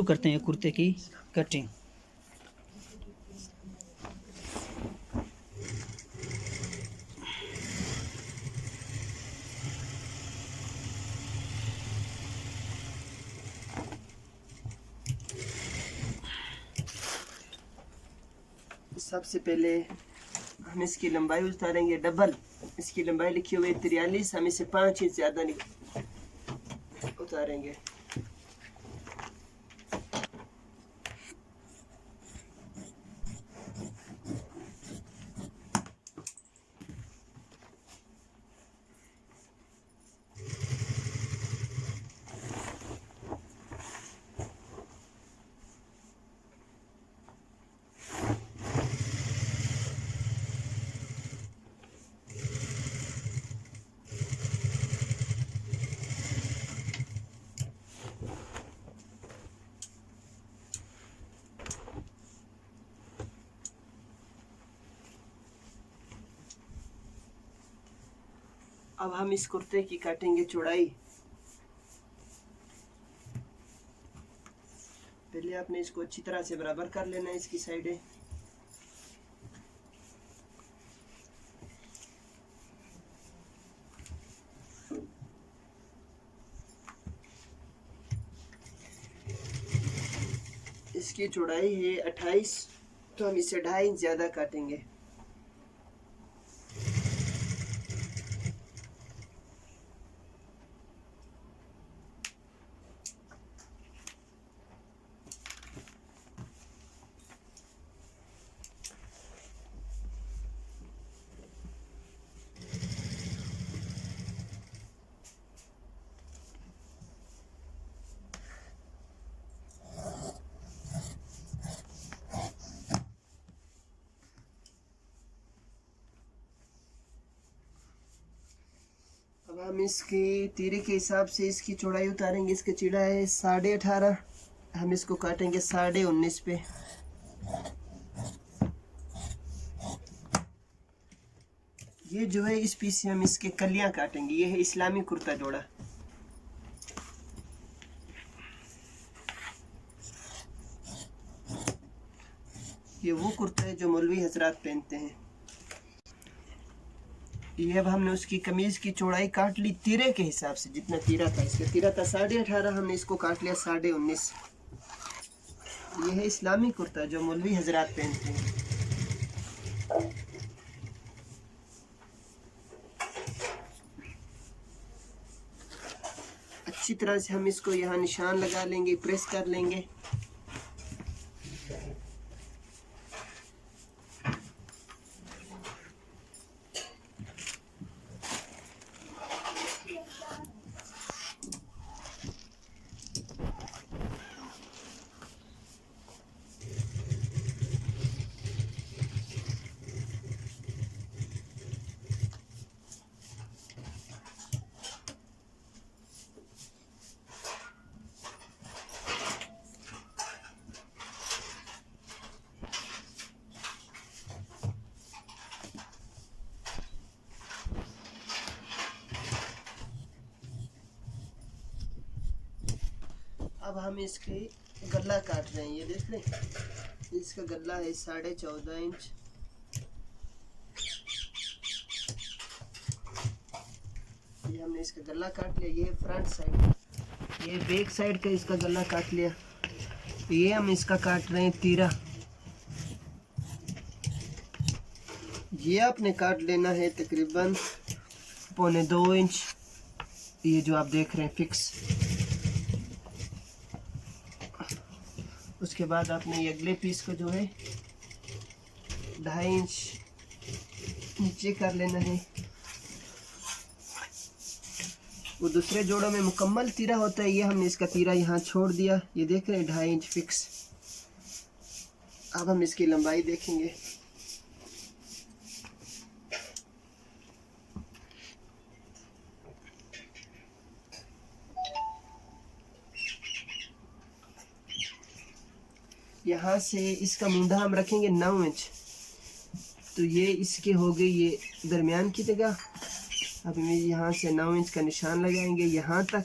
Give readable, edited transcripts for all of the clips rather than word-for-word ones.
करते हैं कुर्ते की कटिंग। सबसे पहले हम इसकी लंबाई उतारेंगे डबल। इसकी लंबाई लिखी हुई है 43, हम इसे 5 इंच ज़्यादा उतारेंगे। अब हम इस कुर्ते की काटेंगे चौड़ाई। पहले आपने इसको अच्छी तरह से बराबर कर लेना है इसकी साइडें। इसकी चौड़ाई है 28, तो हम इसे 2.5 इंच ज़्यादा काटेंगे। अब हम इसकी तीरे के हिसाब से इसकी चौड़ाई उतारेंगे। इसका चीड़ा है 18.5, हम इसको काटेंगे 19.5 पे। ये जो है इस पीस से हम इसके कलियां काटेंगे। ये है इस्लामी कुर्ता जोड़ा। ये वो कुर्ता है जो मौलवी हजरात पहनते हैं। ये अब हमने उसकी कमीज की चौड़ाई काट ली तीरे के हिसाब से, जितना तीरा था। इसका तीरा था 18.5, हमने इसको काट लिया 19.5। ये है इस्लामी कुर्ता जो मौलवी हजरात पहनते हैं। अच्छी तरह से हम इसको यहाँ निशान लगा लेंगे, प्रेस कर लेंगे। अब हम इसके गला काट रहे हैं। ये देख रहे हैं, इसका गला है 14.5 इंच। ये हमने इसका गला काट लिया। ये फ्रंट साइड, ये बैक साइड का इसका गला काट लिया। ये हम इसका काट रहे हैं तीरा। ये आपने काट लेना है तकरीबन 1.25 इंच। ये जो आप देख रहे हैं फिक्स। उसके बाद आपने ये अगले पीस को जो है 2.5 इंच नीचे कर लेना है। वो दूसरे जोड़ों में मुकम्मल तीरा होता है, ये हमने इसका तीरा यहाँ छोड़ दिया। ये देख रहे हैं 2.5 इंच फिक्स। अब हम इसकी लंबाई देखेंगे। यहाँ से इसका मूंढा हम रखेंगे 9 इंच, तो ये इसके हो गई ये दरमियान की जगह। अब हम यहाँ से 9 इंच का निशान लगाएंगे यहाँ तक।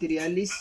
43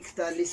41.